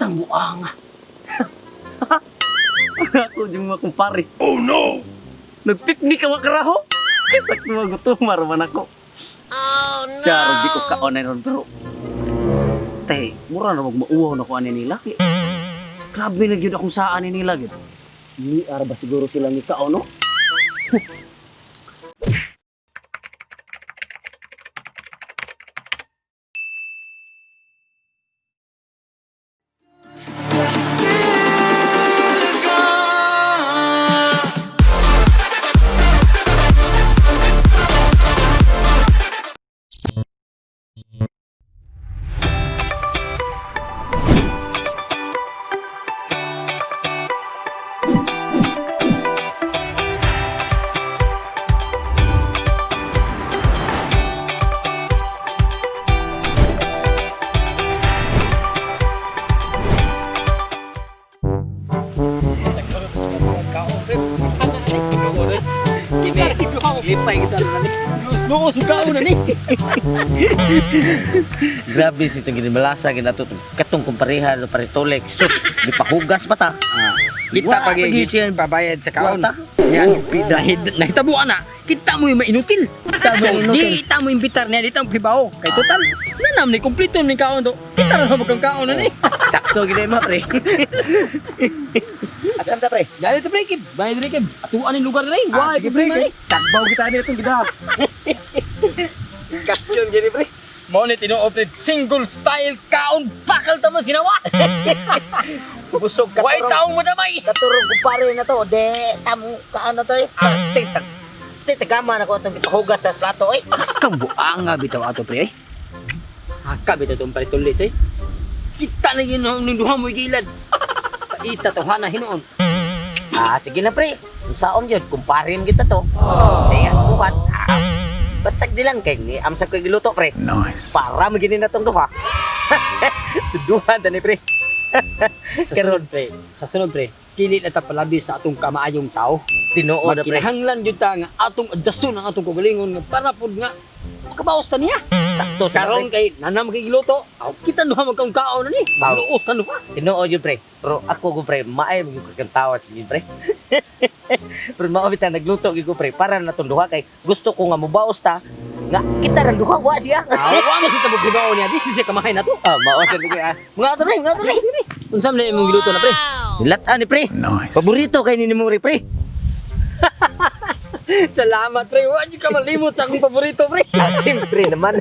Tamuanga. Ako yung mga kumpare. Oh no! Nagpiknik ka makaraho? Sakto magutumar man ako. Oh no! Siya, di ko kaonay ron pero te, mura na magmauwaw na ko ani nila. Grabe na gyud akong saan ni nila gyud. Ni arba siguro sila ni kaon no? Lipay kita na ni. Luos ka na ni. Grabe si itong ginimalasa ginato katong kumpareha do paritolek. Sus, di pa hugas pa ta. Kita pagiging pabayad sa kaon. Yan, nahitabuan na. Kita mo yung mainutil. Kita mo imbitar niya dito ang pibaw. Kay total, nanam ni kumpleto ni kaon to. Kita na magkang kaon na ni. Sakto gid ma pre. Asam ta pre? Dali to pre kid. Bayad rin kid. Atuan yung lugar na ni. Why pre ni? Takbaw kita ni itong gidap. Kasyon gini pre. Mo ni tino-operate single style kaon bakal tamas ginawa. Busog ka. Why taong mo damay? Katurong kumpare na to. De, tamo kaano to eh. Titagama na ko itong hugas na plato eh. Mas kang buanga bitaw ato pre. Haka bitaw itong paritulit eh. Kita na yun ng duha mo'y gilad. Kaita to hana hinoon. Sige na pre. Kung saon yun, kumparin kita to. Kaya buhat. Basag dilan kay ni amsag ko giluto pre. Nice. Para magini na tong duha. Tuduhan tani pre. Karon pre. Sa sunod pre. Dili na ta palabi sa atong kamaayong tao. Tinuod na pre. Kinahanglan jud ta nga atong adjuston ang atong kagalingon nga para pud nga makabawas ta niya. Sakto Karon kay nanam kay giluto. Kita duha magkaon-kaon na ni. Luos na duha. Tinuod yun pre. Pero ako ko pre, maay maging kakantawat sa inyo pre. Pero maabit na nagluto ko pre para na tong duha kay gusto ko nga mubaos ta nga kita ra duha wa siya. Awa mo si tabog libaw niya. This is a kamahay na to. Mao sa duha. Mga to pre. Unsam na imong giluto na pre? Nilat ni pre. Nice. Paborito kay ni mo pre. Salamat pre. Wa jud ka malimot sa akong paborito pre. Siyempre naman.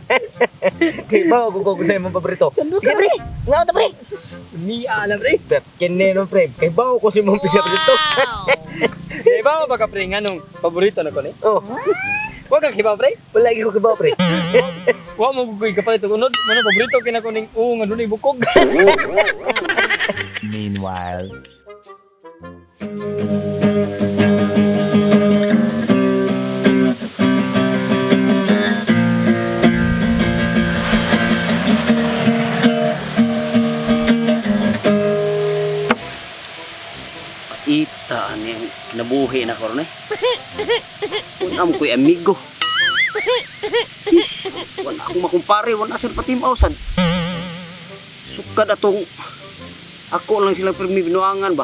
Kay ba ko sa imong paborito. Sige pre. Nga to pre. Niya na pre. Kene no pre. Kay ba ko si imong paborito. Kay ba ba ka pre nganong paborito na ko ni? Oh. Wa ka kibaw pre? Wala gyud ko kibaw pre. Wa mo gugoy ka pa ito unod. Ano paborito kina ko ning nga dunay bukog. Meanwhile. Ita ni kinabuhi na ko ron eh. Unam ko'y amigo. Wala akong makumpare, wala sir patimaw sad. Sukad atong ako lang silang pirmi binuangan ba.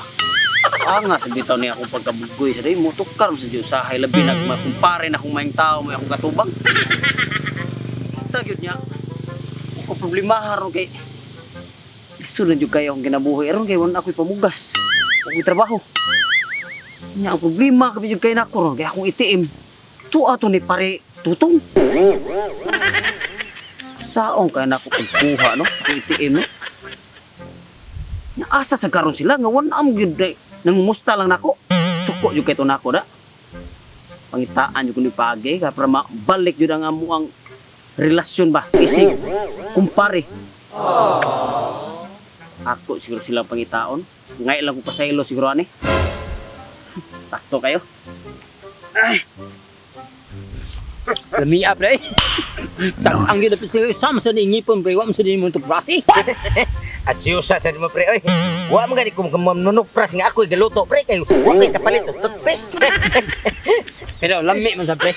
Nga sa bitaw niya akong pagkabugoy sa day mo tukar sa Diyos sahay labi nagmakumpare na akong maing tao mo akong katubang. Ita gyud niya. Ako problema ron kay iso na jud kayo akong ginabuhi aron kay wala ako'y pamugas. Ako trabaho. Nya ang problema kami jud kay nako ron kay akong itiim. Tuwa to ni pare tutong. Saong kay nako kuha no, itiim no. Nya asa sa karon sila nga wala am gyud nangumusta lang nako. Suko jud kay to nako da. Pangitaan jud ko ni pagi ka para mabalik jud ang amuang relasyon ba isig kumpare. Ako siguro silang pangitaon. Ngay lang ko pasaylo siguro ani. Sakto kayo. Ay. Lami up pre. Sak ang gid sa sama sa ingipon pre, wa man sa mo to prasi. Asyusa sa mo pre oy. Wa man gani kung manunupras nga ako galuto pre kay wa kay kapalit og toothpaste. Pero lami man sa pre.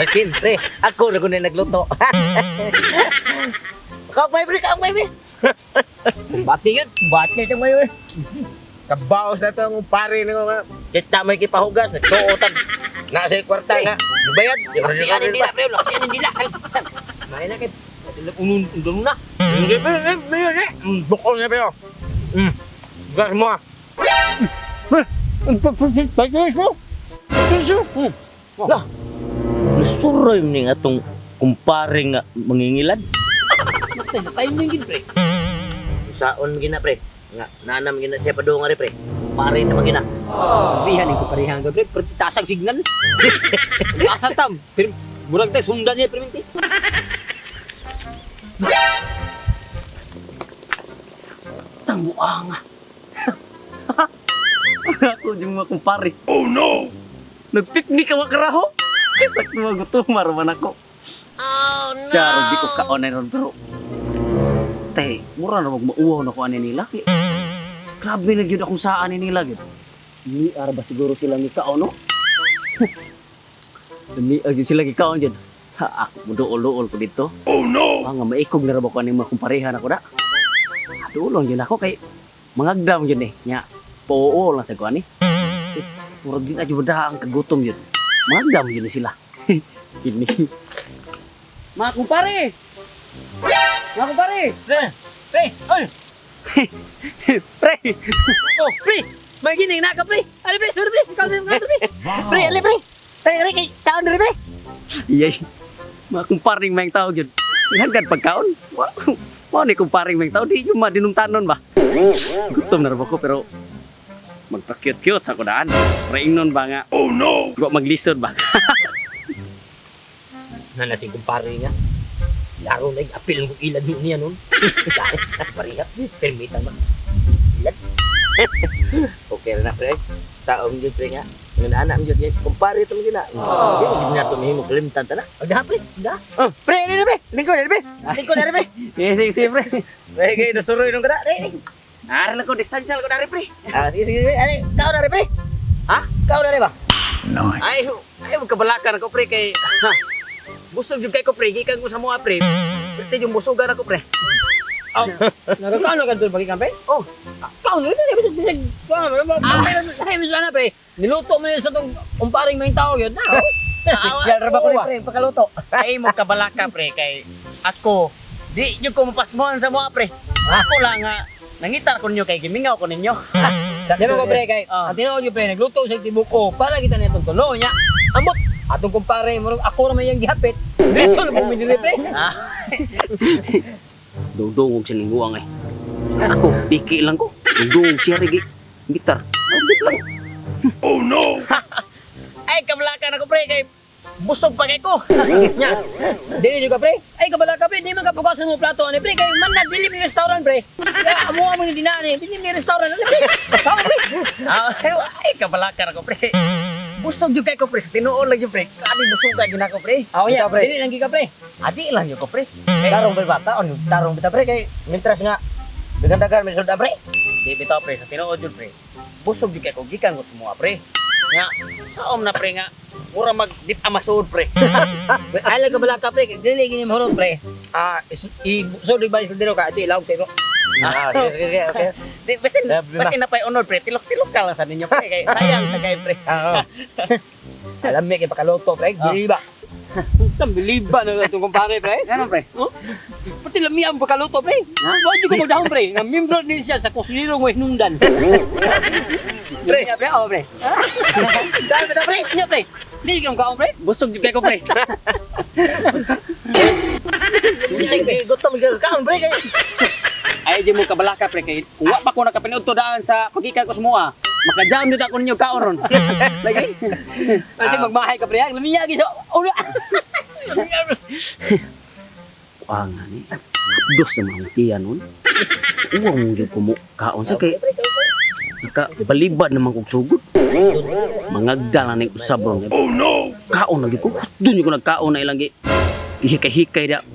Pasin pre, ako na kun nagluto. Kau may pre, kau may pre. Bati yun. Bati sa mayo. Kabaos na to ang pare nga nga. Kita may kipahugas nagtuotan. Na sa kwarta nga. Bayad. Laksian nila pre, laksian nila. May na kay unun na. Hindi pre, bukol na pre. Gas mo. Lah. Nasuroy ni atong kumpare nga mangingilad. Tayo mo yung pre. Saon gina pre. Nga nanam gina siya pa nga pre. Pare na magina. Bihan ko parihan ko pre, tasag signal. Asa tam. Pero murag tayo sundan niya perminti. Tamuanga. Ako yung mga kumpare. Oh no! Nagpiknik ka makaraho? Sakto magutom, maraman ako. Oh no! Siya, di ko kaonay ron, pero... Te, mura na magmauwaw na ko ani nila. Grabe na yun akong saan nila. Ni ba siguro silang ikaw, no? Ni yun silang ikaw dyan. Ha, ako mo dool-dool ko dito. Oh no! Nga maikog na ko ani mga kumparehan ako na. Tulong yun ako kay mangagdam yun eh. Nya, poo lang sa kuan eh. Murag din aja beda ang kagutom yun. Mangagdam yun eh sila. Ini. Mga kumpare! Mga kumpare! Pre, pre, oy. Pre! Oh, pre. May gini na ka pre. Ali pre, sorry pre. Kau na pre. Pre, ali pre. Pre, kay taon na pre. Iyay. Mga kumparing may tao yun. Hanggang pagkaon. Wow, ni kumparing may tao. Di yung madinumtanon ba? Gutom na rin ako pero magpa-cute-cute sa kudaan. Raing nun ba nga? Oh no! Gwa maglisod ba? Nanasing kumpare nga. Laro na apil ng ilad niya nun. Parihat. Permita ba? Ilad. Okay na pre. Taong yun pre nga. Ng anak mo yun. Kumpare ito mo gina. Hindi na ito mahimog. Kalimtan ta na. Agda pre. Agda. Pre, ano pre? Lingko na pre. Lingko na pre. Sige, pre. Pre, kayo nasuroy nung kada. Aral ako, distansya ako na rin, pre. Sige, sige pre. Ano, kau na rin pre. Ha? Kau na rin ba? Ay, magkabalakan ako, pre, kay... Ha, busog yung kay ko, pre. Gikan ko sa mga, pre. Pwede yung busogan ako, pre. Oh, nagkano ka doon pag-ikan pre? Oh, Kau na rin, bisag. Lahi mo sana pre. Niluto mo yun sa itong umparing may tao yun. Yan rin ba ko, pre? Pagkaluto. ay mo kabalaka, pre, kay... Ako, di nyo ko mapasmuhan sa mga, pre. Ako lang, nga, nangitar ko ninyo kay gimingaw ko ninyo. Di ba ko pre kay, ang tinood yung pre, nagluto sa tibuko para kita na itong tulo niya. Ambot, atong kumpare, murag ako naman yung gihapit. Diretso na pong minili pre. Dudungog sa linguang eh. Ako, piki lang ko. Dudungog siya rigi. Gitar. Mabit lang. Oh no! Ay, kabalakan ako, pre, kay... Busog pa kay ko. Nya. Dili juga pre. Ay kabala ka pre, di man ka pugasan mo plato ani pre kay man na dili mi restaurant pre. Ya amo mo ni dinani, dili mi restaurant ani pre. Tama pre. Ay, kabalakan ako, pre. Busog yung kay ko, pre. Sa tinuon lang yung, pre. Kani busog ka gina ko, pre. Aw ya, Ikaw, pre. dili lang gi ka pre. Adi lang yung ko, pre. Tarong ba bata? Ano? Tarong kita pre kay mintras nga. Bigandagan may sulda pre. Di bitaw, pre. Sa tinuod yun, pre. Busog yung kay ko. Gikan ko semua, pre. Nga, saom na, pre, nga. Mura mag-dip amasod, pre. Ay lang kabala ka pre, dili gini mo horon pre. So di ba dito ka ito ilawag sa iro. Sige, okay. Di, basin na pa yung honor, pre. Tilok-tilok ka lang sa ninyo, pre. Kaya sayang sa kay, pre. Alam mi kay pakaloto pre, dili ba. Biliba na itong kumpare pre. Ano, pre? Pati lami ang pakaloto pre. Wadi ko magdahon pre, nga membro ni siya sa kusiniro mo hinundan. Pre, pre, pre. Dahil ba pre? Nya pre. Dili ka kaon pre. Busog yung kay ko, pre. Bising gutom ka pre kay. Ay, di mo kabalaka, pre. Kay uwa pa ko nakapinood to daan sa pagikan ko semua. Makajam dito ako ninyo kaon ron. Lagi. Kasi magmahay ka pre, lamiya gi sa ulo. Nga ni. Dos sa mga tiyan nun. Uwang yung kumu kaon sa kay nakabalibad naman kong sugod. Mangagda lang na usab ron. Oh no! Kaon lagi ko. Doon yung ko nagkaon na ilang hikay-hikay da.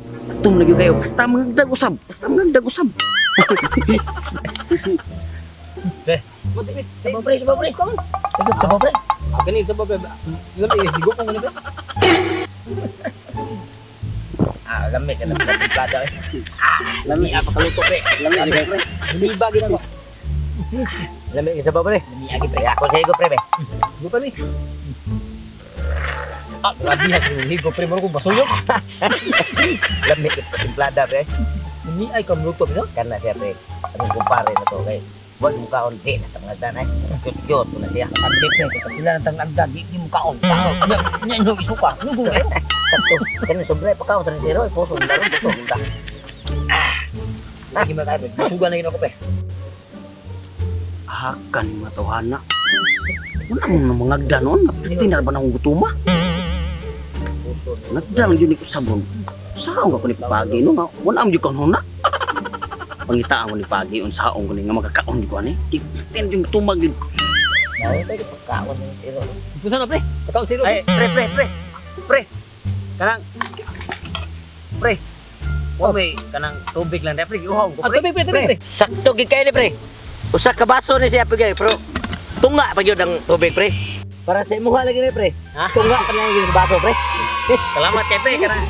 Tum lagi kayo. Basta mangagdag usab. Basta mangagdag usab. Pre, sabaw pre, sabaw pre. Sabaw pre. Akin ni sa baba. Ngamit higo ko ngani pre. Lamig ka na plada eh. Lamig Apa kaluto pre? lamig di pre. Lumiba gid ako. Lamig ka sabaw pre. Lamig pre. Ako sa higo pre be. Higo pa ni. Grabe ha higo pre mo ko basuyok. Lamig ka timplada pre. Ni ay kam luto no. Karena siya pre. Anong kumpare na to kay. Buat mo kaon di na tangagdan ay. Cute na siya. Abi pre ko pila nang tangagdan di mo kaon. Nya no isuka. Nugo pre. Sakto. Kani sobre pa kaon tan zero puso laro pusounda. Lagi makay pre. Suga na gino ko pre. Hakan yung matawhana. Wala mo na mga agdanon. Napitin na ba na akong gutuma? Nagdalang yun ko sabon. Saan ka ko ni pagi no? Wala mo yun ka na. Pangitaan ko ni pagi. Unsaon ko ni nga magkakaon yun ko ni. Kipitin yung gutumag yun. Mau tayo pagkaon ng zero. Kusa na pre. Pakaw zero. Ay, pre. Kanang. Pre. Wa may kanang tubig lang. Pre, iuhaw ko pre. Tubig pre. Sakto gid kay ni pre. Usa ka baso ni siya pigay pero tunga pa gyud ang tubig pre. Para sa imong lagi ni pre. Ha? Tunga pa lang gyud sa baso pre. Salamat kay pre. Kanang.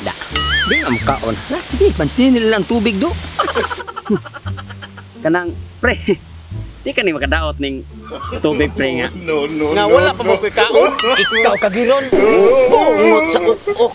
Da. Di nga makaon. Sige, pantin nila lang tubig do. Kanang pre. Di ka ni makadaot ning tubig pre nga. Nga wala pa mo kaon. Ikaw kagiron. Bungot sa ukok.